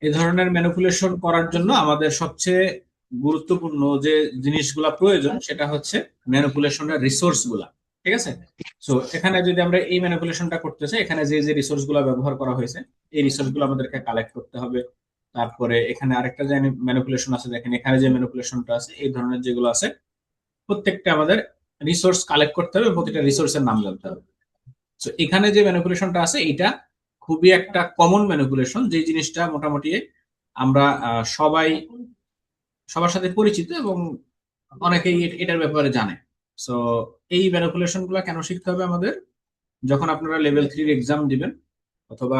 এই ধরনের ম্যানিপুলেশন করার জন্য আমাদের সবচেয়ে গুরুত্বপূর্ণ যে জিনিসগুলা প্রয়োজন সেটা হচ্ছে ম্যানিপুলেশনের রিসোর্স গুলা। ঠিক আছে। সো এখানে যদি আমরা এই ম্যানিপুলেশনটা করতে চাই, এখানে যে যে রিসোর্স গুলা ব্যবহার করা হয়েছে এই রিসোর্স গুলো আমাদেরকে কালেক্ট করতে হবে। তারপরে এখানে আরেকটা যে ম্যানিপুলেশন আছে, দেখেন এখানে যে ম্যানিপুলেশনটা আছে, এই ধরনের যেগুলো আছে প্রত্যেকটা আমাদের রিসোর্স কালেক্ট করতে হবে, প্রতিটা রিসোর্সের নাম জানতে হবে। তো এখানে যে ম্যানিপুলেশনটা আছে এটা খুবই একটা কমন ম্যানিপুলেশন, যে জিনিসটা মোটামুটি আমরা সবাই সবার সাথে পরিচিত এবং অনেকেই এটার ব্যাপারে জানে। সো এই ম্যানিপুলেশন গুলো কেন শিখতে হবে আমাদের? যখন আপনারা লেভেল 3 এক্সাম দিবেন অথবা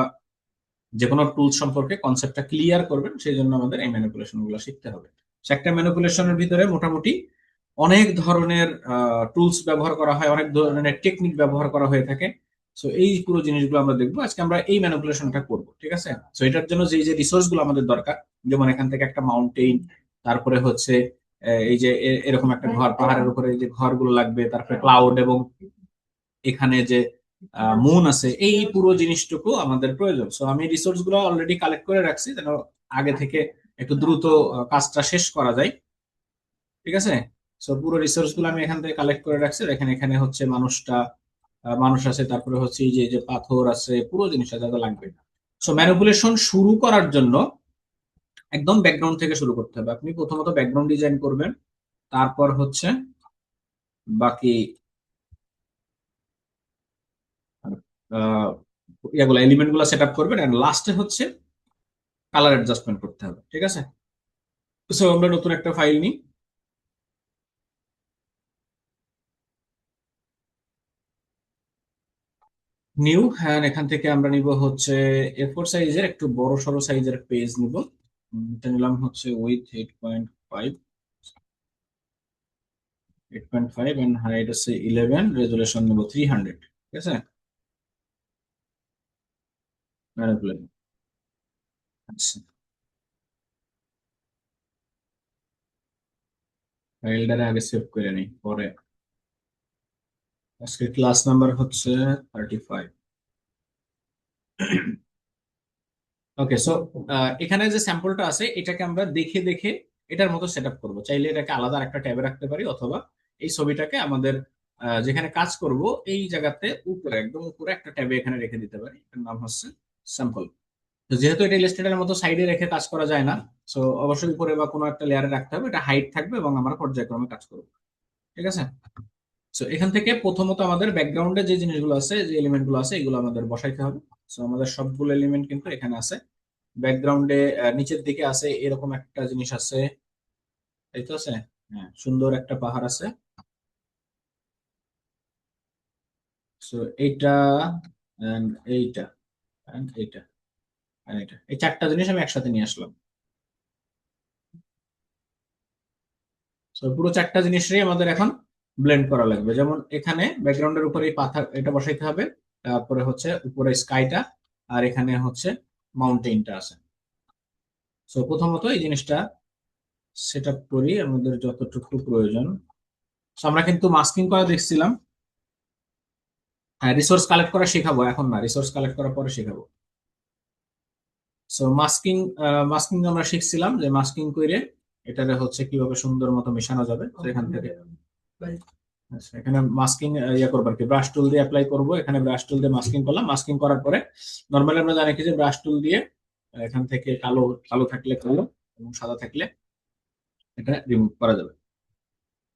যে কোনো টুলস সম্পর্কে কনসেপ্টটা ক্লিয়ার করবেন, সেই জন্য আমাদের এই ম্যানিপুলেশন গুলো শিখতে হবে। একটা ম্যানিপুলেশনের ভিতরে মোটামুটি অনেক ধরনের টুলস ব্যবহার করা হয়, অনেক ধরনের টেকনিক ব্যবহার করা হয়ে থাকে। সো এই পুরো জিনিসগুলো আমরা দেখবো আজকে, আমরা এই ম্যানিপুলেশনটা করব। ঠিক আছে। সো এটার জন্য যে যে রিসোর্স গুলো আমাদের দরকার, যেমন এখান থেকে একটা মাউন্টেইন, তারপরে হচ্ছে এই যে এরকম একটা ঘর, পাহাড়ের উপরে যে ঘরগুলো লাগবে, তারপরে ক্লাউড, এবং এখানে যে মুন আছে, এই পুরো জিনিসটুকু আমাদের প্রয়োজন। সো আমি রিসোর্স গুলো অলরেডি কালেক্ট করে রাখছি যেন আগে থেকে একটু দ্রুত কাজটা শেষ করা যায়। ঠিক আছে। সো পুরো রিসোর্স গুলো আমি এখান থেকে কালেক্ট করে রাখছি। দেখেন এখানে হচ্ছে মানুষ আছে, তারপরে হচ্ছে এই যে যে পাথর আছে, পুরো জিনিসটা যা যা লাগবে। সো ম্যানিপুলেশন শুরু করার জন্য একদম ব্যাকগ্রাউন্ড থেকে শুরু করতে হবে। আপনি প্রথমত ব্যাকগ্রাউন্ড ডিজাইন করবেন, তারপর হচ্ছে বাকি আহ ইয়াগুলো এলিমেন্ট গুলো সেট আপ করবেন, এন্ড লাস্টে হচ্ছে কালার অ্যাডজাস্টমেন্ট করতে হবে। ঠিক আছে। সো আমরা নতুন একটা ফাইল নিই, নিউ হ্যান্ড, এখান থেকে আমরা নিব হচ্ছে A4 সাইজের একটু বড় সড়ো সাইজের পেজ নিব। এটা নিলাম হচ্ছে উইথ 8.5, 8.5 এন্ড হাইট আছে 11, রেজুলেশন নেব 300। ঠিক আছে। ম্যানিপুলেট। আচ্ছা, ফাইলটারে আগে সেভ করে নিই, পরে আজকে ক্লাস নাম্বার হচ্ছে 35। ওকে। সো এখানে যে স্যাম্পলটা আছে এটাকে আমরা দেখে দেখে এটার মতো সেট আপ করবো। চাইলে এটাকে আলাদা একটা ট্যাবে রাখতে পারি, অথবা এই ছবিটাকে আমাদের যেখানে কাজ করব এই জায়গাতে উপরে, একদম উপরে একটা ট্যাবে এখানে রেখে দিতে পারি। এর নাম হচ্ছে স্যাম্পল। তো যেহেতু এটা ইলাস্ট্রেটরের মতো সাইডে রেখে কাজ করা যায় না, সো অবশ্যই উপরে বা কোনো একটা লেয়ারে রাখতে হবে। এটা হাইট থাকবে এবং আমরা পর্যায়ক্রমে কাজ করবো। ঠিক আছে। সো এখান থেকে প্রথমত আমাদের ব্যাকগ্রাউন্ডে যে জিনিসগুলো আছে, যে এলিমেন্ট গুলো আছে, এগুলো আমাদের বসাইতে হবে। সো আমাদের সবগুলো এলিমেন্ট কিন্তু এখানে আছে। ব্যাকগ্রাউন্ডে নিচের দিকে আছে এরকম একটা জিনিস আছে, এই তো আছে। হ্যাঁ, সুন্দর একটা পাহাড় আছে। সো এইটা, and এইটা, and এইটা, and এইটা, এই চারটা জিনিস আমি একসাথে নিয়ে আসলাম। তো পুরো চারটা জিনিসই আমাদের এখন ব্লেন্ড করা লাগবে। যেমন এখানে ব্যাকগ্রাউন্ডের উপরে এই পাথর এটা বসাইতে হবে, তারপরে হচ্ছে উপরে স্কাইটা, আর এখানে হচ্ছে মাউন্টেনটা আছে। সো প্রথমত এই জিনিসটা সেট আপ করি আমাদের যতটুকু প্রয়োজন। So আমরা কিন্তু মাস্কিং করা দেখছিলাম। হ্যাঁ, রিসোর্স কালেক্ট করা শেখাবো, এখন না, রিসোর্স কালেক্ট করার পরে শেখাবো। সো মাস্কিং আমরা শিখছিলাম যে মাস্কিং করে এটারে হচ্ছে কিভাবে সুন্দর মতো মেশানো যাবে। তো এখান থেকে আচ্ছা, এখানে মাস্কিং ইয়ে করবো আর কি, ব্রাশ টুল দিয়ে অ্যাপ্লাই করবো। এখানে ব্রাশ টুল দিয়ে মাস্কিং করলাম। মাস্কিং করার পরে নর্মালি আমরা জানি কি যে ব্রাশ টুল দিয়ে এখান থেকে কালো কালো থাকলে কালো এবং সাদা থাকলে এটা রিমুভ করা যাবে।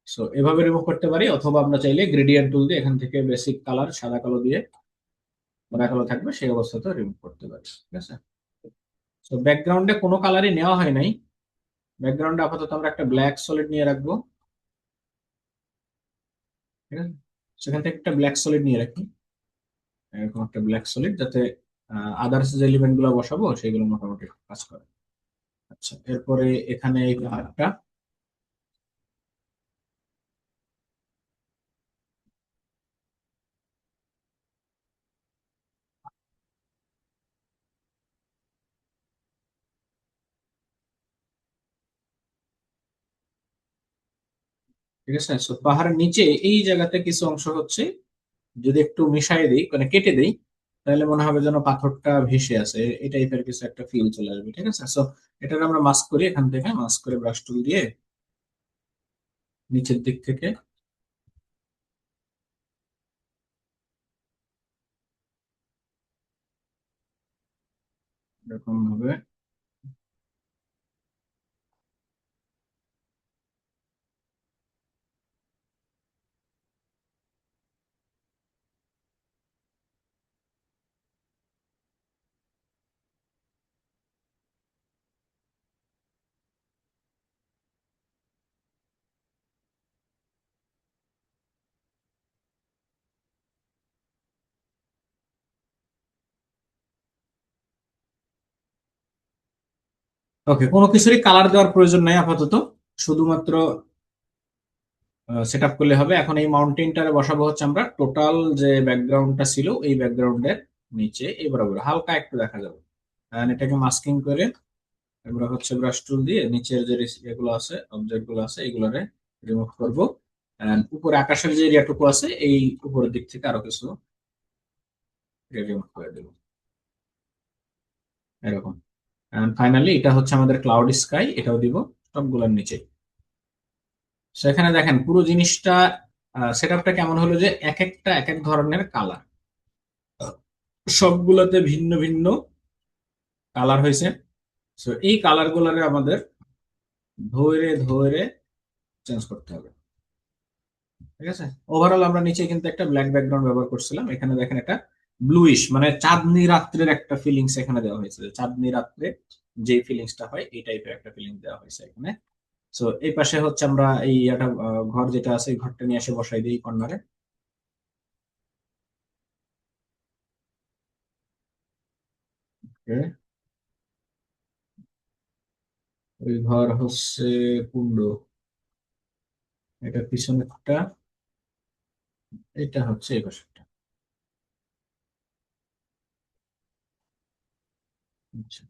সো এভাবে রিমুভ করতে পারি, অথবা আমরা চাইলে গ্রেডিয়েন্ট টুল দিয়ে এখান থেকে বেসিক কালার সাদা কালো দিয়ে, সাদা কালো থাকবে সেই অবস্থাতে রিমুভ করতে পারি। ঠিক আছে। তো ব্যাকগ্রাউন্ডে কোনো কালারই নেওয়া হয় নাই। ব্যাকগ্রাউন্ডে আপাতত আমরা একটা ব্ল্যাক সলিড নিয়ে রাখবো। ঠিক আছে। সেখান থেকে একটা ব্ল্যাক সলিড নিয়ে রাখি, এরকম একটা ব্ল্যাক সলিড, যাতে আদার্স যে এলিমেন্ট গুলো বসাবো সেগুলো মোটামুটি কাজ করে। আচ্ছা, এরপরে এখানে এই কালারটা, ঠিক আছে। So, পাহাড়ের নিচে এই জায়গাতে কিছু অংশ হচ্ছে যদি একটু মিশাই দিই, মানে কেটে দিই, তাহলে মনে হবে যেন পাথরটা ভেসে আছে, এই টাইপের কিছু একটা ফিল চলে আসবে। ঠিক আছে, সো এটা আমরা মাস্ক করি, এখান থেকে মাস্ক করে ব্রাশ টুল দিয়ে নিচের দিক থেকে এরকম ভাবে। ওকে, কোনো কিছুরই কালার দেওয়ার প্রয়োজন নাই আপাতত, শুধুমাত্র সেট আপ করলে হবে। এখন এই মাউন্টেনটারে বসাবো হচ্ছে আমরা টোটাল যে ব্যাকগ্রাউন্ডটা ছিল এই ব্যাকগ্রাউন্ডের নিচে এই বরাবর হালকা একটু দেখা যাবে। And এটাকে মাস্কিং করে আমরা হচ্ছে ব্রাশ টুল দিয়ে নিচের যে এগুলো আছে, অবজেক্ট গুলো আছে, এগুলোরে রিমুভ করব। And উপরে আকাশের যে এরিয়াটুকু আছে এই উপরের দিক থেকে আরো কিছু রিমুভ করে দেবো এরকম। এন্ড ফাইনালি এটা হচ্ছে আমাদের ক্লাউড স্কাই, এটাও দিব সবগুলোর নিচে। সেখানে দেখেন পুরো জিনিসটা সেট আপটা কেমন হলো, যে এক একটা এক এক ধরনের কালার, সবগুলোতে ভিন্ন ভিন্ন কালার হয়েছে। তো এই কালার গুলারে আমাদের ধরে ধরে চেঞ্জ করতে হবে। ঠিক আছে, ওভারঅল আমরা নিচে কিন্তু একটা ব্ল্যাক ব্যাকগ্রাউন্ড ব্যবহার করছিলাম, এখানে দেখেন একটা ব্লুইশ মানে চাঁদনি রাত্রের একটা ফিলিংস এখানে দেওয়া হয়েছে, যে চাঁদনি রাত্রে যে ফিলিংসটা হয় এই টাইপের একটা ফিলিংস দেওয়া হয়েছে এখানে। তো এই পাশে হচ্ছে আমরা এই একটা ঘর যেটা আছে এই ঘরটা নিয়ে এসে বসাই দিই কর্নারে। ওই ঘর হচ্ছে কুন্ড, এটা পিছনেরটা, এটা হচ্ছে এই পাশেরটা। আচ্ছা,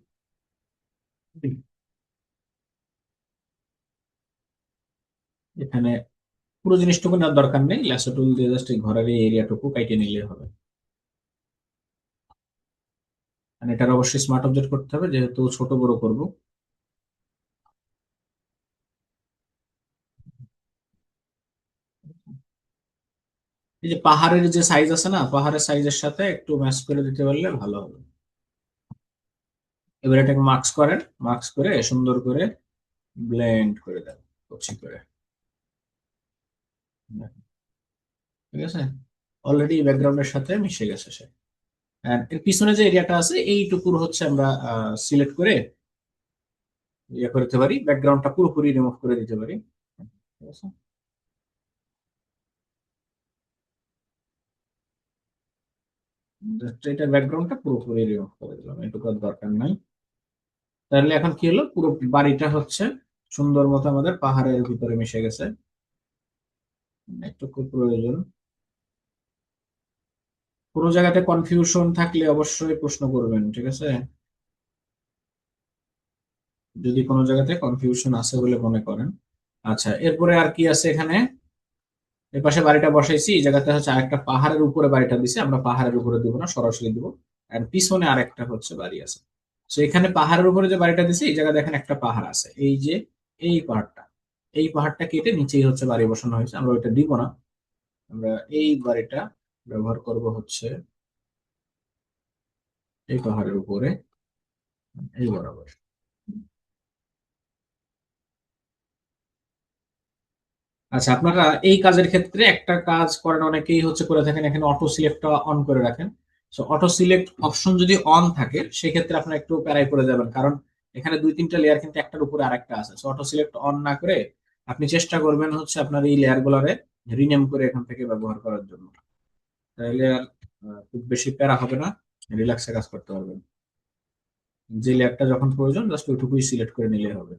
এখানে পুরো জিনিসটুকু নেওয়ার দরকার নেই, ল্যাসো টুল দিয়ে জাস্ট এই ঘরের এই এরিয়াটুকু কাইটে নিলে হবে। আর এটার অবশ্যই স্মার্ট অবজেক্ট করতে হবে যেহেতু ছোট বড় করব। এই যে পাহাড়ের যে সাইজ আছে না, পাহাড়ের সাইজের সাথে একটু ম্যাচ করে দিতে পারলে ভালো হবে। এবার এটাকে মার্কস করেন, মার্কস করে সুন্দর করে ব্লেন্ড করে দেন কচি করে। ঠিক আছে, অলরেডি ব্যাকগ্রাউন্ডের সাথে মিশে গেছে সে। আর এর পিছনে যে এরিয়াটা আছে এইটুকুর হচ্ছে আমরা সিলেক্ট করে ইয়ে করতে পারি, ব্যাকগ্রাউন্ডটা পুরোপুরি রিমুভ করে দিতে পারি। ঠিক আছে, Just এটার ব্যাকগ্রাউন্ডটা পুরোপুরি রিমুভ করে দিলাম, এটুকু আর দরকার নাই। তাহলে এখন কি হলো, পুরো বাড়িটা হচ্ছে সুন্দর মতো আমাদের পাহাড়ের ভিতরে মিশে গেছে। একটু খুব প্রয়োজন। কোনো জায়গাতে কনফিউশন থাকলে অবশ্যই প্রশ্ন করবেন, ঠিক আছে? যদি কোনো জায়গাতে কনফিউশন আছে বলে মনে করেন। আচ্ছা, এরপরে আর কি আছে এখানে? এর পাশে বাড়িটা বসাইছি, এই জায়গাতে হচ্ছে আরেকটা পাহাড়ের উপরে বাড়িটা দিছি, আমরা পাহাড়ের উপরে দিব না, সরাসরি দিব। আর পিছনে আরেকটা হচ্ছে বাড়ি আছে। তো এখানে পাহাড়ের উপরে যে বাড়িটা দিছি এই জায়গায় দেখেন একটা পাহাড় আছে, এই যে এই পাহাড়টা, এই পাহাড়টা কেটে নিচেই হচ্ছে বাড়ি বসানো হয়েছে, আমরা ওইটা দিব না। আমরা এই বাড়িটা ব্যবহার করব হচ্ছে এই পাহাড়ের উপরে এই বরাবর। আচ্ছা, আপনারা এই কাজের ক্ষেত্রে একটা কাজ করেন, অনেকেই হচ্ছে করে থাকেন, এখানে অটো সিলেক্টটা অন করে রাখেন। সো অটো সিলেক্ট অপশন যদি অন থাকে সেক্ষেত্রে আপনার একটু প্যারাই পড়ে যাবেন, কারণ এখানে দুই তিনটা লেয়ার কিন্তু একটার উপরে আরেকটা আছে। সো অটো সিলেক্ট অন না করে আপনি চেষ্টা করবেন হচ্ছে আপনার এই লেয়ার গুলারে রিনেম করে এখান থেকে ব্যবহার করার জন্য। তাহলে আর খুব বেশি প্যারা হবে না, রিল্যাক্সে কাজ করতে পারবেন। যে লেয়ারটা যখন প্রয়োজন জাস্ট ওইটুকুই সিলেক্ট করে নিলে হবে।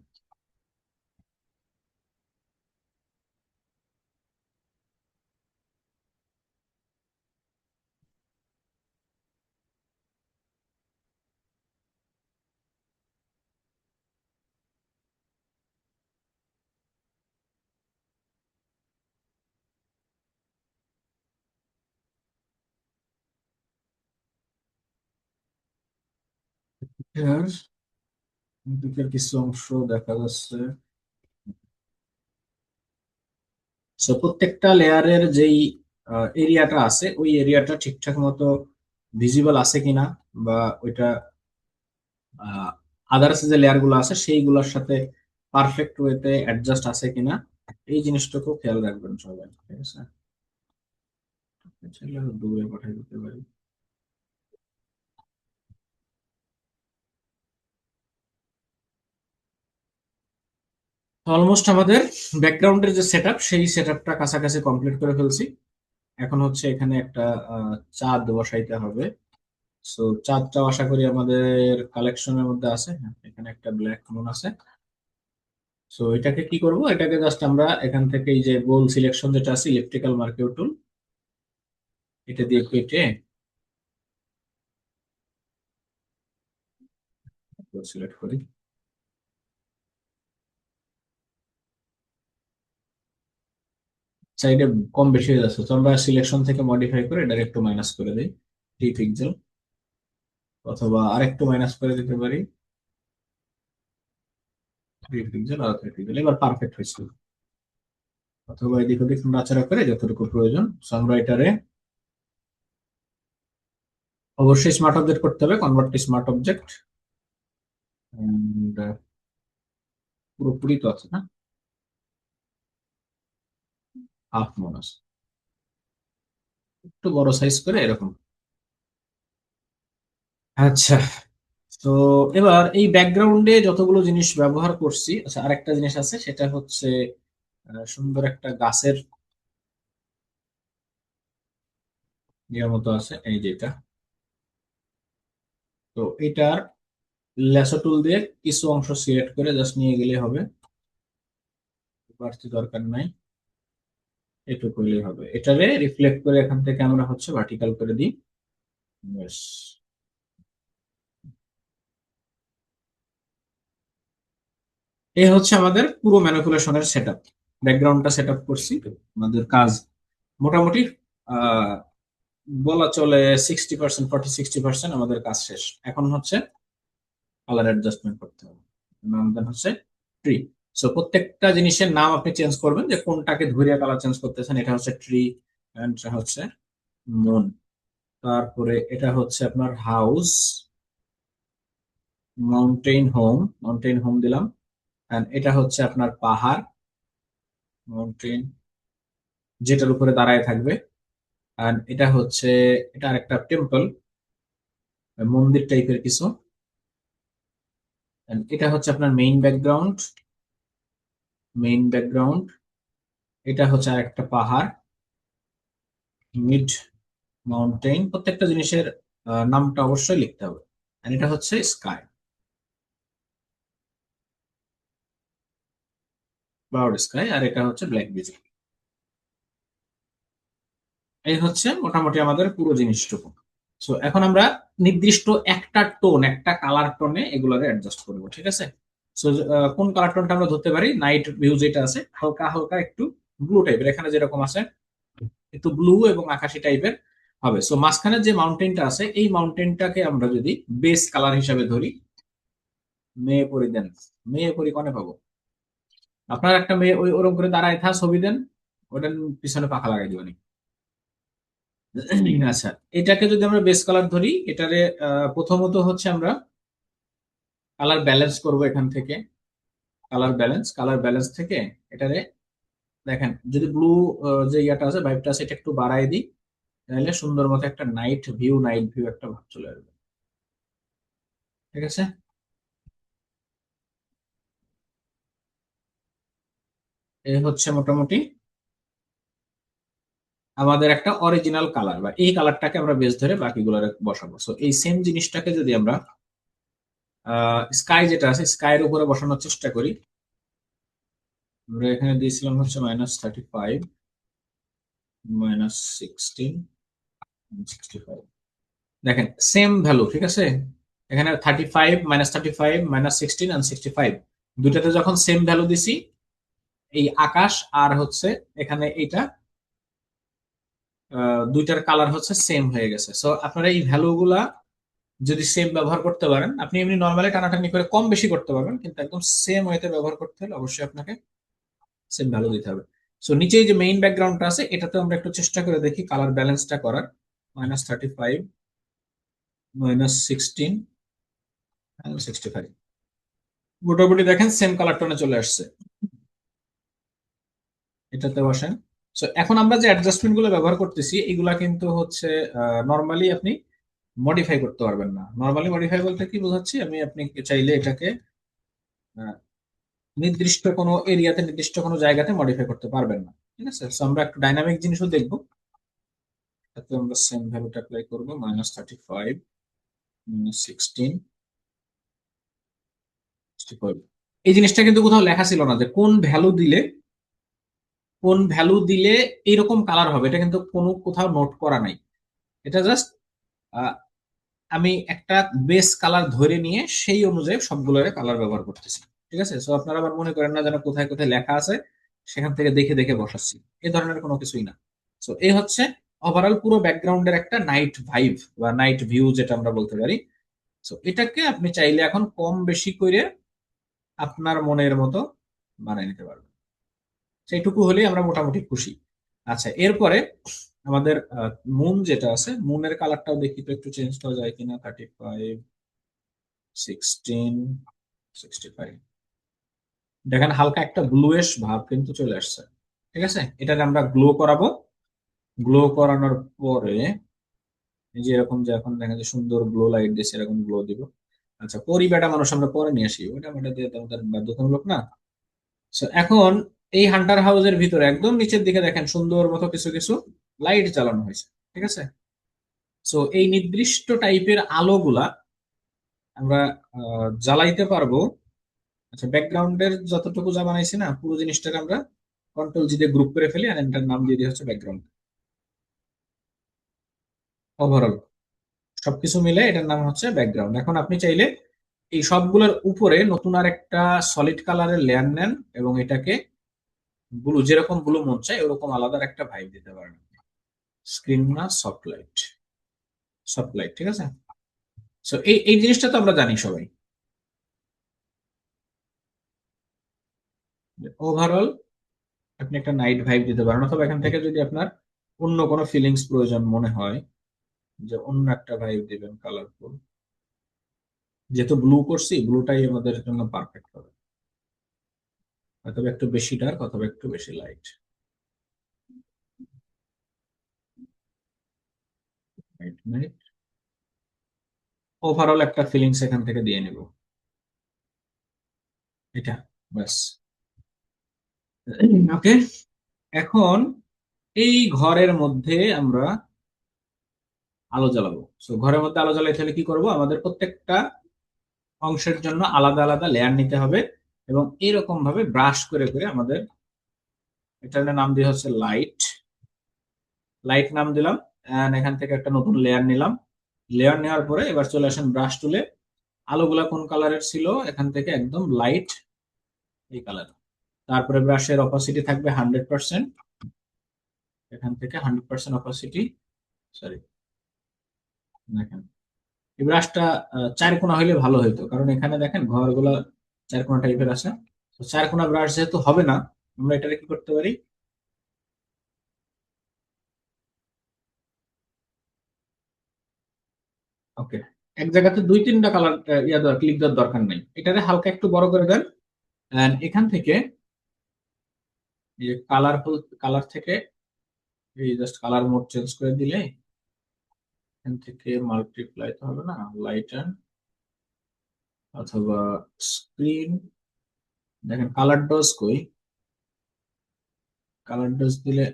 এর দিকের কিছু অংশ দেখা যাচ্ছে। সো প্রত্যেকটা লেয়ারের যেই এরিয়াটা আছে ওই এরিয়াটা ঠিকঠাক মতো ভিজিবল আছে কিনা, বা ওইটা আদার্স যে লেয়ার গুলো আছে সেইগুলোর সাথে পারফেক্ট ওয়েতে অ্যাডজাস্ট আছে কিনা, এই জিনিসটাকেও খেয়াল রাখবেন সবাই, ঠিক আছে? চাইলে আরো দূরে পাঠিয়ে দিতে পারি। অলমোস্ট আমাদের ব্যাকগ্রাউন্ডের যে সেটআপ সেই সেটআপটা কাছাকাছি কমপ্লিট করে ফেলছি। এখন হচ্ছে এখানে একটা চাঁদ বসাইতে হবে। সো চাঁদটা আশা করি আমাদের কালেকশনের মধ্যে আছে। হ্যাঁ, এখানে একটা ব্ল্যাক মুন আছে। সো এটাকে কি করব, এটাকে জাস্ট আমরা এখান থেকে এই যে গোল সিলেকশন যেটা আছে ইলেকট্রিক্যাল মার্কিউ টুল, এটা দিয়ে কেটে সিলেক্ট করি। সাইডে কম বেশি হয়ে যাচ্ছে, তো আমরা সিলেকশন থেকে মডিফাই করে এটা একটু মাইনাস করে দিই 3 পিক্সেল, অথবা আরেকটু মাইনাস করে দিতে পারি 3 পিক্সেল আর 3 পিক্সেল। এবার পারফেক্ট হয়েছে। অথবা এদিক ওদিক নাড়াচাড়া করে যতটুকু প্রয়োজন। So আমরা এটারে অবশ্যই স্মার্ট অবজেক্ট করতে হবে, কনভার্ট টু স্মার্ট অবজেক্ট। পুরোপুরি তো আছে না, হাফ মনে আছে, একটু বড় সাইজ করে এরকম। আচ্ছা, তো এবার এই ব্যাকগ্রাউন্ডে যতগুলো জিনিস ব্যবহার করছি, আচ্ছা আরেকটা জিনিস আছে সেটা হচ্ছে সুন্দর একটা গাছের ইয়ের মতো আছে, এই যেটা। তো এটার ল্যাসো টুল দিয়ে কিছু অংশ সিলেক্ট করে জাস্ট নিয়ে গেলে হবে, বাড়তি দরকার নাই, এটুকু হলেই হবে। এটারে রিফ্লেক্ট করে এখান থেকে আমরা হচ্ছে ভার্টিক্যাল করে দিই। ব্যাস। এই হচ্ছে আমাদের পুরো ম্যানিপুলেশনের সেটআপ। ব্যাকগ্রাউন্ডটা সেটআপ করছি, আমাদের কাজ মোটামুটি আহ বলা চলে 60%, 40-60% আমাদের কাজ শেষ। এখন হচ্ছে কালার অ্যাডজাস্টমেন্ট করতে হবে। নাম দেন হচ্ছে ট্রি। সো প্রত্যেকটা জিনিসের নাম আপনি চেঞ্জ করবেন, যে কোনটাকে ধরিয়া কালার চেঞ্জ করতেছেন। এটা হচ্ছে ট্রি, এটা হচ্ছে মুন, তারপরে এটা হচ্ছে আপনার হাউস, মাউন্টেন হোম দিলাম। এন্ড এটা হচ্ছে আপনার পাহাড়, মাউন্টেন, যেটার উপরে দাঁড়ায় থাকবে। এন্ড এটা হচ্ছে, এটা আরেকটা টেম্পল, মন্দির টাইপের কিছু। And এটা হচ্ছে আপনার মেইন ব্যাকগ্রাউন্ড। এটা হচ্ছে আরেকটা পাহাড়, মিড মাউন্টেন। প্রত্যেকটা জিনিসের নামটা অবশ্যই লিখতে হবে। আর এটা হচ্ছে স্কাই, ক্লাউড স্কাই। আর এটা হচ্ছে ব্ল্যাক বিচ। এই হচ্ছে মোটামুটি আমাদের পুরো জিনিসটুকু। সো এখন আমরা নির্দিষ্ট একটা টোন, একটা কালার টোনে এগুলোকে অ্যাডজাস্ট করবো, ঠিক আছে? সো কোন কালার টোনটা আমরা ধরতে পারি, নাইট ভিউ যেটা আছে হালকা হালকা একটু ব্লু টাইপের, এখানে যেরকম আছে একটু ব্লু এবং আকাশি টাইপের হবে। সো মাঝখানে যে মাউন্টেনটা আছে এই মাউন্টেনটাকে আমরা যদি বেস কালার হিসাবে ধরি, মেয়ে পরি দেন, মেয়ে পরি কনে পাবো, আপনার একটা মেয়ে ওই ওরকম করে দাঁড়ায় থা ছবি দেন, ওটার পিছনে পাখা লাগাই দিবেন। আচ্ছা, এটাকে যদি আমরা বেস কালার ধরি, এটারে প্রথমত হচ্ছে আমরা কালার ব্যালেন্স করব এখান থেকে। কালার ব্যালেন্স থেকে এটারে দেখেন, যদি ব্লু যে ইয়াটা আছে, ভাইবটা আছে, এটা একটু বাড়াই দিই, তাহলে সুন্দর মতো একটা নাইট ভিউ একটা ভাব চলে আসবে, ঠিক আছে? এই হচ্ছে মোটামুটি আমাদের একটা অরিজিনাল কালার, বা এই কালারটাকে আমরা বেস ধরে বাকিগুলো বসাবো। সো এই সেম জিনিসটাকে যদি আমরা স্কাই যেটা আছে স্কাইয়ের উপরে বসানোর চেষ্টা করি, আমরা এখানে দিয়েছিলাম হচ্ছে -35, -16, 65। দেখেন সেম ভ্যালু, ঠিক আছে? এখানে 35, -35, -16 আর 65, দুইটাতে যখন সেম ভ্যালু দিছি, এই আকাশ আর হচ্ছে এখানে এইটা দুইটার কালার হচ্ছে সেম হয়ে গেছে। সো আপনারা এই ভ্যালু গুলা যদি সেম ব্যবহার করতে পারেন, আপনি এমনি নর্মালি টানাটানি করে কম বেশি করতে পারবেন, কিন্তু একদম সেম ওয়েতে ব্যবহার করতে হলে অবশ্যই আপনাকে সেম ভ্যালু দিতে হবে। সো নিচে যে মেইন ব্যাকগ্রাউন্ডটা আছে, এটাতে আমরা একটু চেষ্টা করে দেখি কালার ব্যালেন্সটা করার। -35, -16, -65, মোটামুটি দেখেন সেম কালার টোনে চলে আসছে। এটাতে বসেন। সো এখন আমরা যে অ্যাডজাস্টমেন্ট গুলো ব্যবহার করতেছি, এগুলা কিন্তু হচ্ছে নর্মালি আপনি মডিফাই করতে পারবেন না। নর্মালি মডিফাই বলতে কি বোঝাচ্ছি আমি, আপনি চাইলে এটাকে আহ, নির্দিষ্ট কোনো এরিয়াতে, নির্দিষ্ট কোনো জায়গাতে মডিফাই করতে পারবেন না। ঠিক আছে, সো আমরা একটু ডাইনামিক জিনিসও দেখবো। তাতে আমরা সেম ভ্যালুটা অ্যাপ্লাই করবো, -35, -16, 65। এই জিনিসটা কিন্তু কোথাও লেখা ছিল না যে কোন ভ্যালু দিলে এইরকম কালার হবে, এটা কিন্তু কোনো কোথাও নোট করা নাই। এটা জাস্ট আমি একটা বেস কালার ধরে নিয়ে সেই অনুযায়ী সবগুলোর কালার ব্যবহার করতেছি। ঠিক আছে, সো আপনারা আবার মনে করেন না যেন কোথায় কোথায় লেখা আছে সেখান থেকে দেখে দেখে বসাচ্ছি, এই ধরনের কোনো কিছুই না। সো এই হচ্ছে ওভারঅল পুরো ব্যাকগ্রাউন্ডের একটা নাইট ভাইব বা নাইট ভিউ যেটা আমরা বলতে পারি। সো এটাকে আপনি চাইলে এখন কম বেশি করে আপনার মনের মতো বানিয়ে নিতে পারবেন। সেইটুকু হলেই আমরা মোটামুটি খুশি। আচ্ছা, এরপরে আমাদের মুন যেটা আছে, মুনের কালারটাও দেখি তো একটু চেঞ্জ করা যায় কিনা। 35, 16, 65, দেখেন হালকা একটা ব্লুইশ ভাব কিন্তু চলে আসছে। ঠিক আছে, এটাকে আমরা গ্লো করাবো। গ্লো করানোর পরে এই যে এরকম, যে এখন দেখা যায় সুন্দর গ্লো লাইট দিচ্ছে, এরকম গ্লো দিব। আচ্ছা, পরিবেটা মানুষ আমরা পরে নিয়ে আসি, ওটা দিয়ে তো আমাদের বাধ্যতামূলক না। So, এখন এই হান্টার হাউসের ভিতরে একদম নিচের দিকে দেখেন সুন্দর মতো কিছু কিছু লাইট জ্বালানো হয়েছে। ঠিক আছে, সো এই নির্দিষ্ট টাইপের আলোগুলা আমরা জ্বালাইতে পারবো। আচ্ছা, ব্যাকগ্রাউন্ডের যতটুকু যা বানাইছি না, পুরো জিনিসটাকে আমরা কন্ট্রোল জি দিয়ে গ্রুপ করে ফেলি, আর এটার নাম দিয়ে দিই হচ্ছে ব্যাকগ্রাউন্ড। ওভারঅল সবকিছু মিলে এটার নাম হচ্ছে ব্যাকগ্রাউন্ড। এখন আপনি চাইলে এই সবগুলোর উপরে নতুন আর একটা সলিড কালারের লেয়ার নেন এবং এটাকে ব্লু, যেরকম ব্লু মন চায় ওরকম আলাদা একটা ভাইব দিতে পারেন। স্ক্রিন না, সফট লাইট, সফট লাইট। ঠিক আছে, সো এই এই জিনিসটা তো আমরা জানি সবাই। ওভারঅল আপনি একটা নাইট ভাইব দিতে পারেন, অথবা এখান থেকে যদি আপনার অন্য কোনো ফিলিংস প্রয়োজন মনে হয় যে অন্য একটা ভাইব দিবেন কালারফুল, যেহেতু ব্লু করছি, ব্লুটাই আমাদের জন্য পারফেক্ট হবে। অথবা একটু বেশি ডার্ক, অথবা একটু বেশি লাইট। ওভারঅল একটা ফিলিংস এখান থেকে দিয়ে নিব, এটা ব্যাস। ওকে, এখন এই ঘরের মধ্যে আমরা আলো জ্বালাবো। তো ঘরের মধ্যে আলো জ্বালাইতে হলে কি করব, আমাদের প্রত্যেকটা অংশের জন্য আলাদা আলাদা লেয়ার নিতে হবে, এবং এরকম ভাবে ব্রাশ করে করে আমাদের, এটার নাম দিয়ে হচ্ছে লাইট। লাইট নাম দিলাম, and এখান থেকে একটা নতুন লেয়ার নিলাম। লেয়ার নেওয়ার পরে এবার চলে আসেন ব্রাশ টুলে। আলোগুলা কোন কালারের ছিল, এখান থেকে একদম লাইট এই কালার। তারপরে ব্রাশের অপাসিটি থাকবে 100%, এখান থেকে 100% অপাসিটি। সরি, দেখেন এই ব্রাশটা চার কোনা হইলে ভালো হইতো, কারণ এখানে দেখেন ঘরগুলা চার কোনা টাইপের আছে। তো চার কোনা ব্রাশ যেহেতু হবে না, আমরা এটাকে কি করতে পারি, ওকে, এক জায়গাতে দুই তিনটা কালার ক্লিক দেওয়ার দরকার নেই, এটারে হালকা একটু বড় করে দেন। এন্ড এখান থেকে এই কালারফুল কালার থেকে এই জাস্ট কালার মোড চেঞ্জ করে দিলে, এখান থেকে মাল্টিপ্লাই তো হবে না, লাইটেন অথবা স্ক্রিন, দেখেন কালার ডজ কই, কালার ডজ দিলে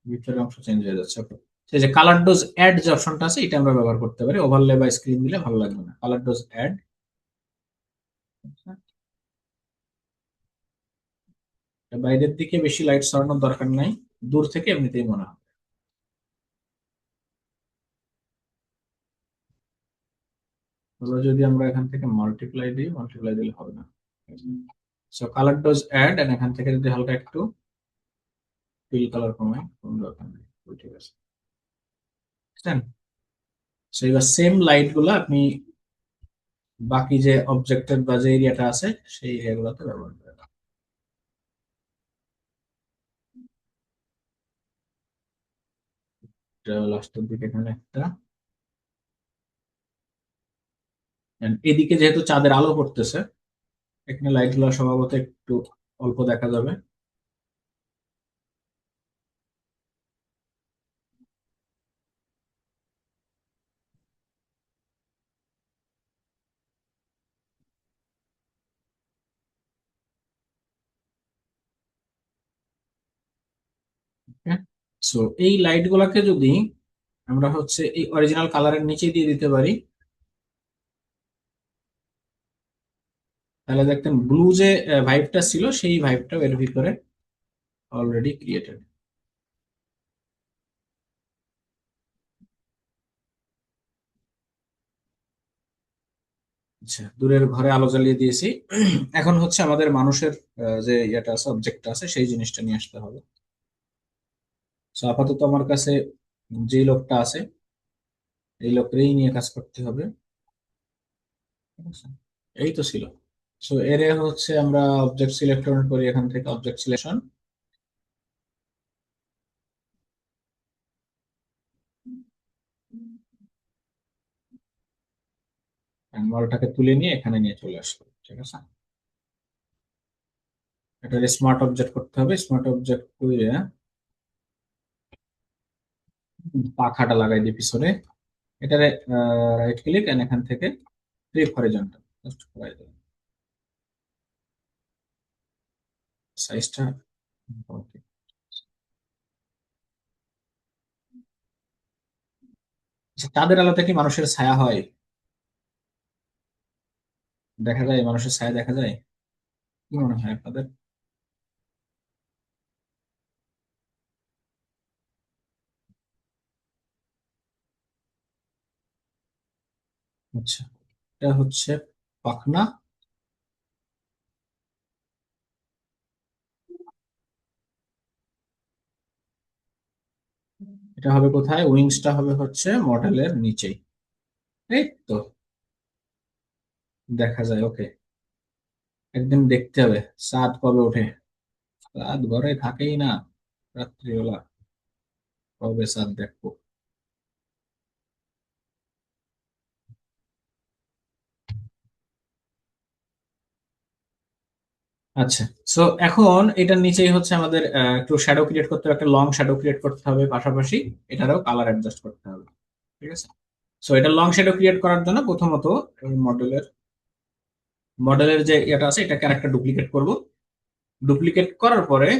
ভিতরের অংশ চেঞ্জ হয়ে যাচ্ছে। Okay. সেই যে কালার ডোজ অ্যাড যে অপশনটা আছে, এটা আমরা ব্যবহার করতে পারি। ওভারলে বা স্ক্রিন দিলে ভালো লাগবে না, কালার ডোজ অ্যাড। বাইরের দিকে বেশি লাইট সরানোর দরকার নাই, দূর থেকে এমনিতেই মনে হয়। তাহলে যদি আমরা এখান থেকে মাল্টিপ্লাই দিই, মাল্টিপ্লাই দিলে হবে না। So colour dodge add, and এখান থেকে যদি হালকা একটু ফিল কালার কমাই, কোনো দরকার নেই। ঠিক আছে, বুঝছেন? সো এবার সেম লাইট গুলো আপনি বাকি যে অবজেক্টের বা যে এরিয়াটা আছে সেই এরিয়াগুলোতে ব্যবহার করেন। লাস্টের দিকে এখানে একটা, and এদিকে যেহেতু চাঁদের আলো পড়তেছে, এখানে লাইট গুলো স্বভাবত একটু অল্প দেখা যাবে। সো এই লাইট গুলাকে যদি আমরা হচ্ছে এই অরিজিনাল কালারের নিচে দিয়ে দিতে পারি, তাহলে দেখতেন ব্লু যে ভাইবটা ছিল সেই ভাইবটা এর ভিতরে অলরেডি ক্রিয়েটেড। আচ্ছা, দূরের ঘরে আলো জ্বালিয়ে দিয়েছি। এখন হচ্ছে আমাদের মানুষের যে ইয়েটা আছে, অবজেক্টটা আছে, সেই জিনিসটা নিয়ে আসতে হবে। তো আপাতত আমার কাছে যে লোকটা আছে এই লোককেই নিয়ে কাজ করতে হবে। ঠিক আছে? এই তো ছিল। সো এর হচ্ছে আমরা অবজেক্ট সিলেকশন করি, এখান থেকে অবজেক্ট সিলেকশন, মালটাকে তুলে নিয়ে এখানে নিয়ে চলে আসবো। ঠিক আছে, এটা স্মার্ট অবজেক্ট করতে হবে। স্মার্ট অবজেক্ট করে পাখাটা লাগাই দিই পিছনে। এটারে রাইট ক্লিক এন্ড এখান থেকে ফ্লিপ হরিজন্টাল জাস্ট করাই দেব সাইজটা। ওকে। আচ্ছা, চাঁদের আলোতে কি মানুষের ছায়া হয়? দেখা যায় মানুষের ছায়া দেখা যায়? কি মনে হয় আপনাদের? আচ্ছা, এটা হচ্ছে পাখনা। এটা হবে কোথায়? উইংসটা হবে হচ্ছে মডেলের নিচেই। এই তো দেখা যায়। ওকে, একদিন দেখতে হবে চাঁদ কবে ওঠে। চাঁদ ঘরে থাকেই না রাত্রিবেলা, কবে চাঁদ দেখবো। আচ্ছা, সো এখন এটার নিচেই হচ্ছে আমাদের একটু শ্যাডো ক্রিয়েট করতে হবে, একটা লং শ্যাডো ক্রিয়েট করতে হবে, পাশাপাশি এটারও কালার অ্যাডজাস্ট করতে হবে। ঠিক আছে, সো এটা লং শ্যাডো ক্রিয়েট করার জন্য প্রথমত মডেলের মডেলের যে এটা আছে এটাকে আরেকটা ডুপ্লিকেট করব। ডুপ্লিকেট করার পরে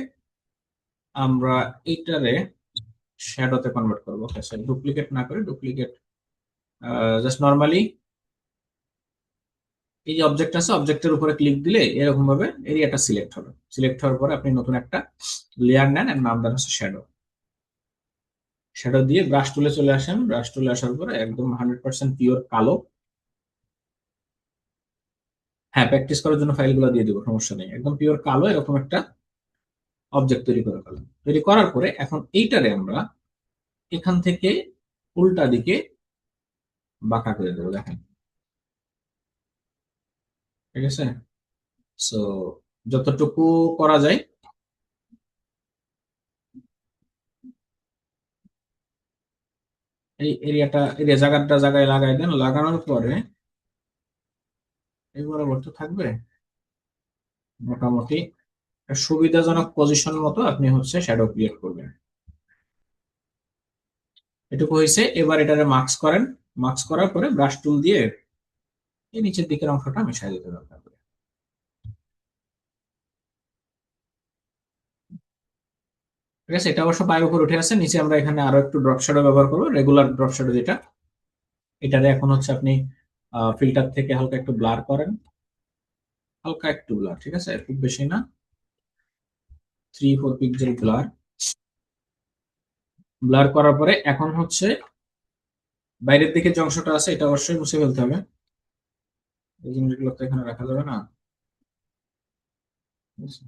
আমরা এইটারে শ্যাডোতে কনভার্ট করবো। ডুপ্লিকেট না করে ডুপ্লিকেট জাস্ট নর্মালি এই যে অবজেক্ট আছে অবজেক্টের উপরে ক্লিক দিলে এরকম ভাবে এরিয়াটা সিলেক্ট হবে। সিলেক্ট হওয়ার পরে আপনি নতুন একটা লেয়ার নেন এর নাম দেন হচ্ছে শ্যাডো। শ্যাডো দিয়ে ব্রাশ টুলে চলে আসেন। ব্রাশ টুলে আসার পরে একদম 100% পিওর কালো। হ্যাঁ, প্র্যাকটিস করার জন্য ফাইলগুলো দিয়ে দেবো, সমস্যা নেই। একদম পিওর কালো এরকম একটা অবজেক্ট তৈরি করে ফেলেন। তৈরি করার পরে এখন এইটারে আমরা এখান থেকে উল্টা দিকে বাঁকা করে দেবো, দেখেন। ঠিক আছে, সো যতটুকু করা যায় এই এরিয়া জায়গাটা জায়গায় লাগাই দেন। লাগানোর পরে এই বরাবর তো থাকবে মোটামুটি সুবিধাজনক পজিশন মতো আপনি হচ্ছে শ্যাডো ক্রিয়েট করবেন। এটুকু হয়েছে, এবার এটারে মার্কস করেন। মার্কস করার পরে ব্রাশ টুল দিয়ে এই নিচের দিকের অংশটা মিশাই দিতে দরকার পড়ে। ঠিক আছে, এটা অবশ্য পায়ের উপর উঠে আছে। নিচে আমরা এখানে আরো একটু ড্রপ শ্যাডো ব্যবহার করবো, রেগুলার ড্রপ শ্যাডো যেটা। এটারে এখন হচ্ছে আপনি ফিল্টার থেকে হালকা একটু ব্লার করেন। হালকা একটু ব্লার, ঠিক আছে, খুব বেশি না। 3-4 পিক্সেল ব্লার। ব্লার করার পরে এখন হচ্ছে বাইরের দিকে যে অংশটা আছে এটা অবশ্যই মুছে ফেলতে হবে। এই জিনিসগুলো তো এখানে রাখা যাবে না। ঠিক আছে?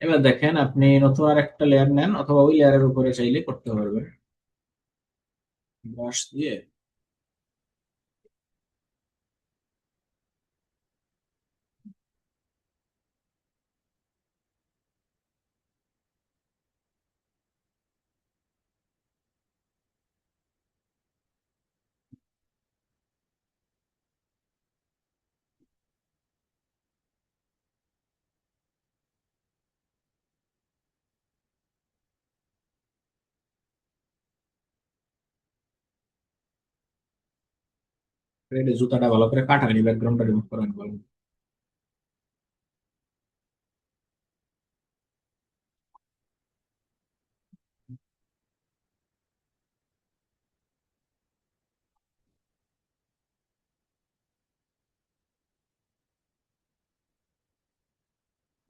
এবার দেখেন আপনি নতুন আর একটা লেয়ার নেন, অথবা ওই লেয়ারের উপরে চাইলে করতে পারবেন ব্রাশ দিয়ে। জুতাটা ভালো করে কাটানি, ব্যাকগ্রাউন্ডটা রিমুভ করেন বলেন।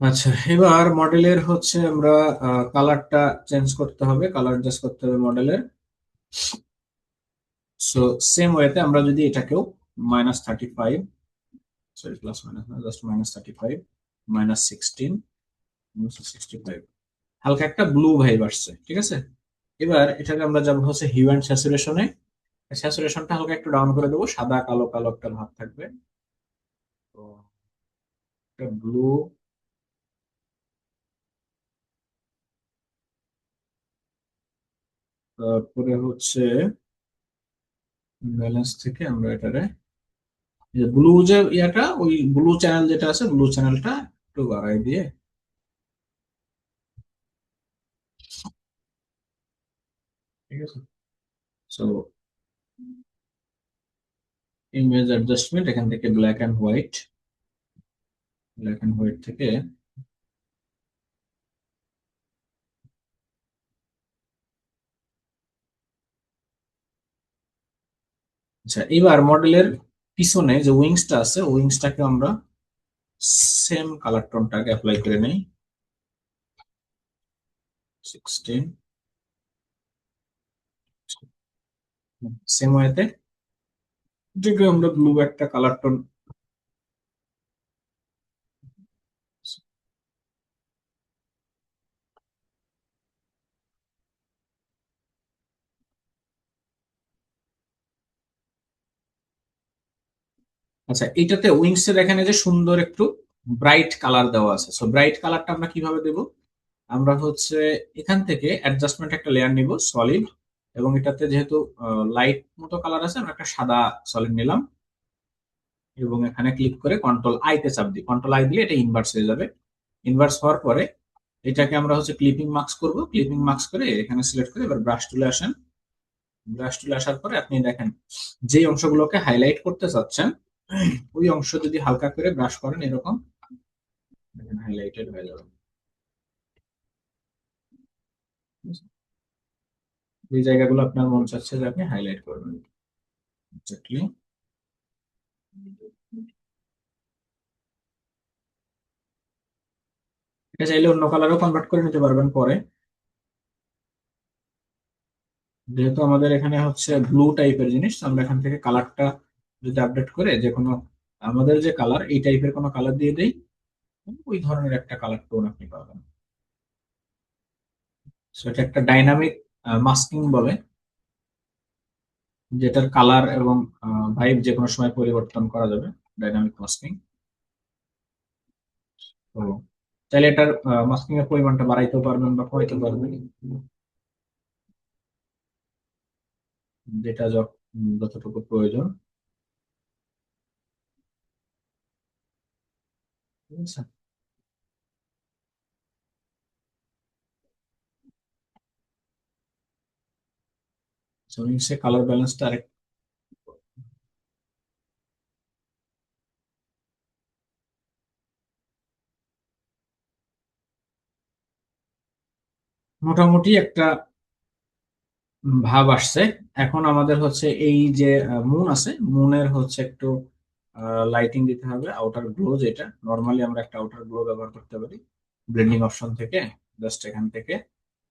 আচ্ছা, এবার মডেলের হচ্ছে আমরা কালারটা চেঞ্জ করতে হবে, কালার জাস্ট করতে হবে মডেলের। সো সেম ওয়েতে আমরা যদি এটাকেও -35, সরি প্লাস মাইনাস না, জাস্ট -35, -16, -65, হালকা একটা ব্লু ভাইব আসছে, ঠিক আছে। এবার এটাকে আমরা যাবো হচ্ছে হিউ অ্যান্ড স্যাচুরেশনে। স্যাচুরেশনটা হালকা একটু ডাউন করে দেবো, সাদা কালো কালো একটা ভাব থাকবে। তো একটা ব্লু, তারপরে হচ্ছে ব্যালেন্স থেকে আমরা এটারে ব্লু যে ইয়াটা, ওই ব্লু চ্যানেল যেটা আছে, ব্লু চ্যানেলটা একটু বাড়াই দিয়ে, ঠিক আছে। সো ইমেজ অ্যাডজাস্টমেন্ট, এখান থেকে black and white, black and white থেকে আচ্ছা, এবার মডেলের পিছনে যে উইংসটা আছে, উইংসটাকে আমরা সেম কালার টোনটাকে অ্যাপ্লাই করে নেই, 16, সেম ওয়েতে যেটা আমরা ব্লু একটা কালার টোন। আচ্ছা, এটাতে উইংস এর এখানে যে সুন্দর একটু ব্রাইট কালার দেওয়া আছে, সো ব্রাইট কালারটা আমরা কিভাবে দেব? আমরা হচ্ছে এখান থেকে অ্যাডজাস্টমেন্ট একটা লেয়ার নিব সলিড, এবং এটাতে যেহেতু লাইট মতো কালার আছে, আমরা একটা সাদা সলিড নিলাম, এবং এখানে ক্লিক করে কন্ট্রোল আই তে চাপ দিই। কন্ট্রোল আই দিলে এটা ইনভার্স হয়ে যাবে। ইনভার্স হওয়ার পরে এটাকে আমরা হচ্ছে ক্লিপিং মার্কস করব, ক্লিপিং মার্কস করে এখানে সিলেক্ট করে এবার ব্রাশ টুলে আসেন। ব্রাশ টুলে আসার পরে আপনি দেখেন যে অংশগুলোকে হাইলাইট করতে চাচ্ছেন, ওই অংশ যদি হালকা করে ব্রাশ করেন এরকম, দেখেন হাইলাইটেড হয়ে যাবে। যে জায়গাগুলো আপনার মন চাচ্ছে যে আপনি হাইলাইট করবেন, এক্স্যাক্টলি। এটা চাইলে অন্য কালারও কনভার্ট করে নিতে পারবেন পরে। যেহেতু আমাদের এখানে হচ্ছে ব্লু টাইপের জিনিস, আমরা এখান থেকে কালারটা যদি আপডেট করে যে কোনো, আমাদের যে কালার এই টাইপের কোনো কালার দিয়ে দেই, ওই ধরনের একটা কালার টোন আপনি পাবেন। সো এটা একটা ডাইনামিক মাস্কিং বলে, যেটার কালার এবং ভাইব যে কোনো সময় পরিবর্তন করা যাবে, ডাইনামিক মাস্কিং। তো চাইলে এটার মাস্কিং এর পরিমাণটা বাড়াইতেও পারবেন বা কমাইতে পারবেন, যেটা যতটুকু প্রয়োজন, ঠিক আছে। সে কালার ব্যালেন্সটা আরেক, মোটামুটি একটা ভাব আসছে। এখন আমাদের হচ্ছে এই যে মুন আছে, মুনের হচ্ছে একটু লাইটিং দিতে হবে, আউটার গ্লো, যেটা নর্মালি আমরা একটা আউটার গ্লো ব্যবহার করতে পারি ব্লেন্ডিং অপশন থেকে, জাস্ট এখান থেকে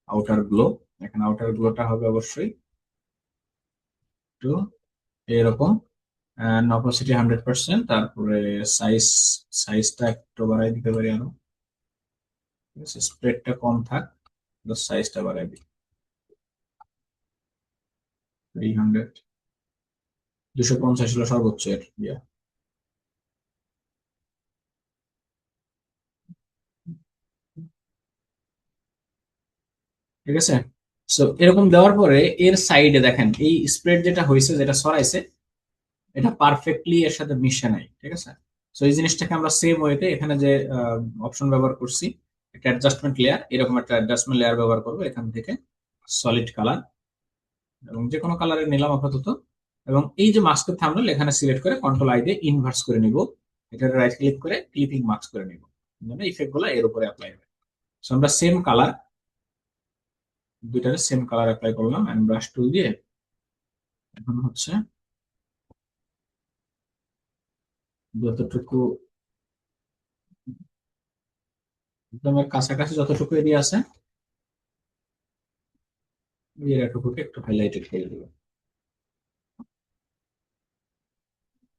আউটার গ্লো। এখানে আউটার গ্লোটা হবে অবশ্যই একটু এরকম, অপাসিটি 100%, তারপরে সাইজ, সাইজটা একটু বাড়াই দিতে পারি আরো, ঠিক আছে, স্প্রেডটা কম থাক, সাইজটা বাড়াই দিই 300, 250 হলো সর্বোচ্চ এর ইয়া, ঠিক আছে। সো এরকম দেওয়ার পরে এর সাইডে দেখেন এই স্প্রেড যেটা হয়েছে, যেটা সরাইছে, এটা পারফেক্টলি এর সাথে মিশে নাই, ঠিক আছে। সো এই জিনিসটাকে আমরা সেম ওয়েতে এখানে যে অপশন ব্যবহার করছি, একটা অ্যাডজাস্টমেন্ট লেয়ার, এরকম একটা অ্যাডজাস্টমেন্ট লেয়ার ব্যবহার করবো এখান থেকে, সলিড কালার, এবং যে কোনো কালারের নিলাম আপাতত। এবং এই যে মাস্কের থাম্বনেল এখানে সিলেক্ট করে কন্ট্রোল আই দিয়ে ইনভার্স করে নিব, এটা রাইট ক্লিক করে ক্লিপিং মাস্ক করে নিব, মানে ইফেক্ট গুলো এর উপরে অ্যাপ্লাই হবে। সো আমরা সেম কালার, দুইটারে সেম কালার অ্যাপ্লাই করলাম এন্ড ব্রাশ টুল দিয়ে। এখন হচ্ছে যতটুকু একদম এর কাছাকাছি যতটুকু এরিয়া আছে এই এরিয়াটুকুকে একটু হাইলাইটেড করে দিব।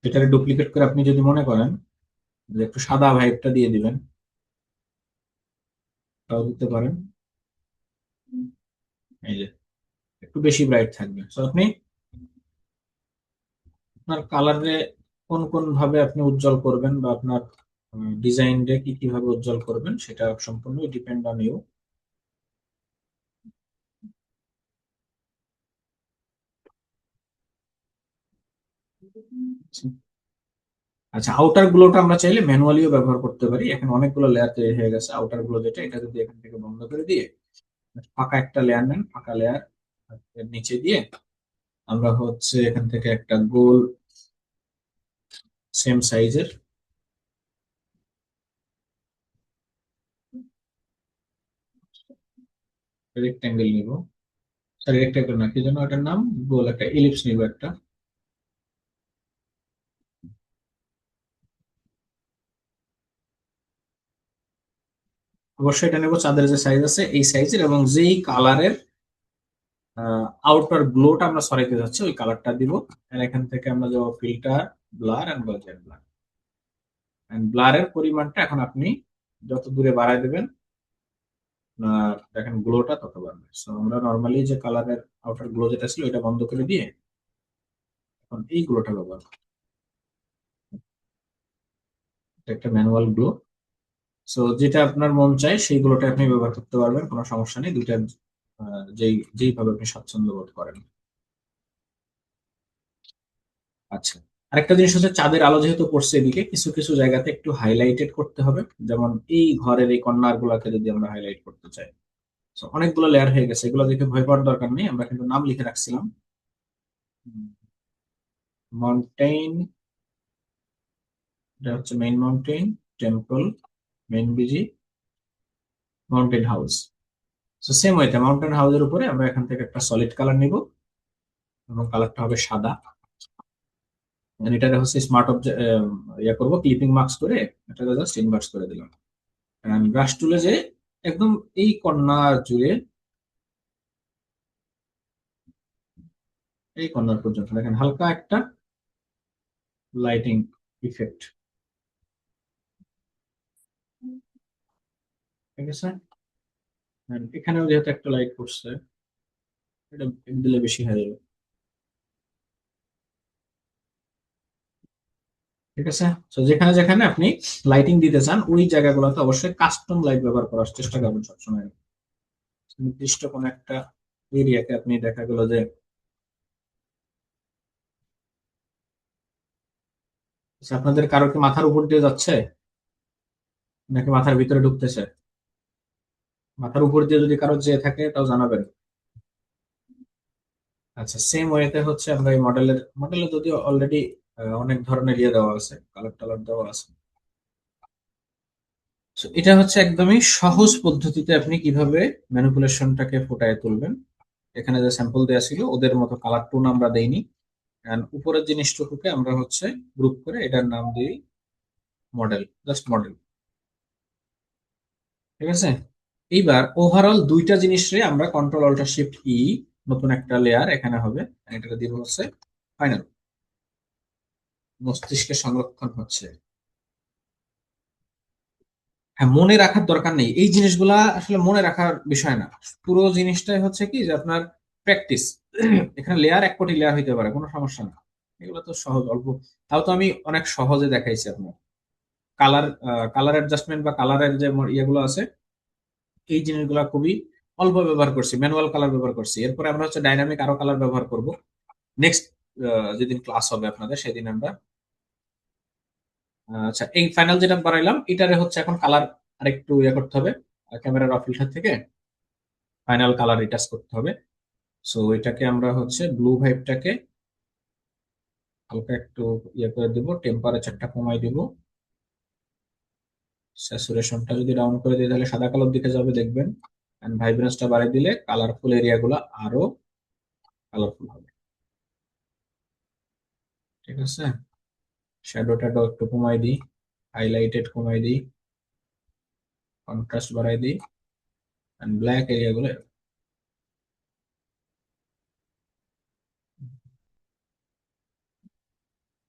এটারে ডুপ্লিকেট করে আপনি যদি মনে করেন যে একটু সাদা ভাইবটা দিয়ে দিবেন, তাও দিতে পারেন। এই যে একটু বেশি ব্রাইট থাকবে। তো আপনি আপনার কালারে কোন কোন ভাবে আপনি উজ্জ্বল করবেন বা আপনার ডিজাইনটা কি কিভাবে উজ্জ্বল করবেন সেটা সম্পূর্ণ ডিপেন্ড অন ইউ। আচ্ছা, আউটার গুলোটা আমরা চাইলে ম্যানুয়ালিও ব্যবহার করতে পারি। এখন অনেকগুলো লেয়ার তৈরি হয়ে গেছে। আউটার গুলো যেটা, এটা যদি এখান থেকে বন্ধ করে দিয়ে ফাঁকা একটা লেয়ার নেন, ফাঁকা লেয়ার নিচে দিয়ে আমরা হচ্ছে এখান থেকে একটা গোল সেম সাইজের রেক্টেঙ্গেল নিব। সরি, রেক্টেঙ্গেল না, কি যেন এটার নাম, গোল একটা ইলিপস নিব একটা। অবশ্যই এটা নেবো চাঁদের যে সাইজ আছে এই সাইজের, এবং যেই কালারের আউটার গ্লোটা আমরা সরাইতে যাচ্ছি ওই কালারটা দিব। আর এখান থেকে আমরা যাবো filter, blur and Gaussian blur. And ব্লারের পরিমাণটা এখন আপনি যত দূরে বাড়ায় দেবেন দেখেন গ্লোটা তত বাড়বে। সো আমরা নর্মালি যে কালারের আউটার গ্লো যেটা ছিল এটা বন্ধ করে দিয়ে এখন এই গ্লোটা ব্যবহার করি। এটা একটা ম্যানুয়াল গ্লো। সো যেটা আপনার মন চায় সেই গ্লোটা আপনি ব্যবহার করতে পারবেন, কোনো সমস্যা নেই। দুইটা যেইভাবে আপনি স্বাচ্ছন্দ্য বোধ করেন। আচ্ছা, আরেকটা জিনিস হচ্ছে চাঁদের আলো যেহেতু পড়ছে এদিকে, কিছু কিছু জায়গাতে একটু হাইলাইটেড করতে হবে। যেমন এই ঘরের এই কর্নার গুলাকে যদি আমরা হাইলাইট করতে চাই। So, অনেকগুলো লেয়ার হয়ে গেছে, এগুলো দেখে ভয় পাওয়ার দরকার নেই, আমরা কিন্তু নাম লিখে রাখছিলাম। মাউন্টেইন, এটা হচ্ছে main mountain, temple, main busy, mountain house. তো সেম ওয়েতে মাউন্টেন হাউসের উপরে আমরা এখান থেকে একটা সলিড কালার নিব এবং কালারটা হবে সাদা। এটা হচ্ছে স্মার্ট অবজেক্ট, ইয়া করবো ক্লিপিং মার্কস করে এটা জাস্ট ইনভার্স করে দিলাম। ব্রাশ টুলে যে একদম এই কর্নার জুড়ে, এই কর্নার পর্যন্ত দেখেন হালকা একটা লাইটিং ইফেক্ট, ঠিক আছে। And এখানেও যেহেতু একটা লাইট পড়ছে, এটা দিলে বেশি হয়ে যাবে, ঠিক আছে। তো যেখানে যেখানে আপনি লাইটিং দিতে চান ওই জায়গাগুলোতে অবশ্যই কাস্টম লাইট ব্যবহার করার চেষ্টা করবেন সবসময়। নির্দিষ্ট কোন একটা এরিয়াকে আপনি দেখা গেল যে আচ্ছা, আপনাদের কারো কি মাথার উপর দিয়ে যাচ্ছে নাকি মাথার ভিতরে ঢুকতেছে? মাথার উপর দিয়ে যদি কারো যেয়ে থাকে তাও জানাবেন। আচ্ছা, সেম ওয়েতে হচ্ছে আমরা এই মডেলে যদিও অলরেডি অনেক ধরনের ইয়ে দেওয়া আছে, কালার টালার দেওয়া আছে। So, এটা হচ্ছে একদমই সহজ পদ্ধতিতে আপনি কিভাবে ম্যানিপুলেশনটাকে ফুটায় তুলবেন। এখানে যে স্যাম্পল দেওয়া ছিল ওদের মতো কালার টোন আমরা দেইনি। And উপরের জিনিসটুকুকে আমরা হচ্ছে গ্রুপ করে এটার নাম দিই মডেল, জাস্ট মডেল, ঠিক আছে। এইবার ওভারঅল দুইটা জিনিসে আমরা কন্ট্রোল অল্টার শিফট ই, নতুন একটা লেয়ার এখানে হবে, এটা দিব হচ্ছে ফাইনাল, মস্তিষ্কে সংরক্ষণ হচ্ছে। হ্যাঁ, মনে রাখার দরকার নেই, এই জিনিসগুলা আসলে মনে রাখার বিষয় না। পুরো জিনিসটাই হচ্ছে কি যে আপনার প্র্যাকটিস। এখানে লেয়ার এক কোটি লেয়ার হইতে পারে, কোনো সমস্যা না। এগুলো তো সহজ, অল্প। তাও তো আমি অনেক সহজে দেখাইছি আপনার। কালার কালার অ্যাডজাস্টমেন্ট বা কালারের যে ইয়েগুলো আছে এই জিনিসগুলো খুবই অল্প ব্যবহার করছি, ম্যানুয়াল কালার ব্যবহার করছি। এরপরে আমরা হচ্ছে ডাইনামিক আরো কালার ব্যবহার করব নেক্সট যেদিন ক্লাস হবে আপনাদের সেদিন আমরা। আচ্ছা, এই ফাইনাল যেটা বানাইলাম এটারে হচ্ছে এখন কালার আরেকটু ইয়ে করতে হবে, ক্যামেরার অফ ফিল্টার থেকে ফাইনাল কালার রিটাচ করতে হবে। সো এটাকে আমরা হচ্ছে ব্লু ভাইবটাকে হালকা একটু ইয়ে করে দিব, টেম্পারেচারটা কমাই দিব, স্যাচুরেশনটা যদি ডাউন করে দিই তাহলে সাদা কালোর দিকে যাবে দেখবেন, এন্ড ভাইব্রেন্সটা বাড়িয়ে দিলে কালারফুল এরিয়াগুলো আরো কালারফুল হবে। ঠিক আছে, শ্যাডোটা একটু কমাই দিই, হাইলাইটেড কমাই দিই, কন্ট্রাস্ট বাড়াই দিই, এন্ড ব্ল্যাক এরিয়াগুলো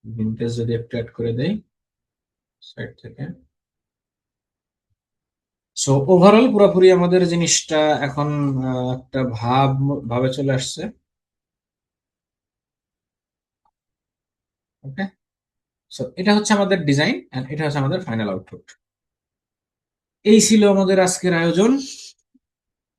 ভিনটেজ যদি একটু অ্যাড করে দেই সাইড থেকে। সো ওভারঅল পুরোপুরি আমাদের জিনিসটা এখন একটা ভাবে চলে আসছে। ওকে, সো এটা হচ্ছে আমাদের ডিজাইন এন্ড এটা হচ্ছে আমাদের ফাইনাল আউটপুট। এই ছিল আমাদের আজকের আয়োজন।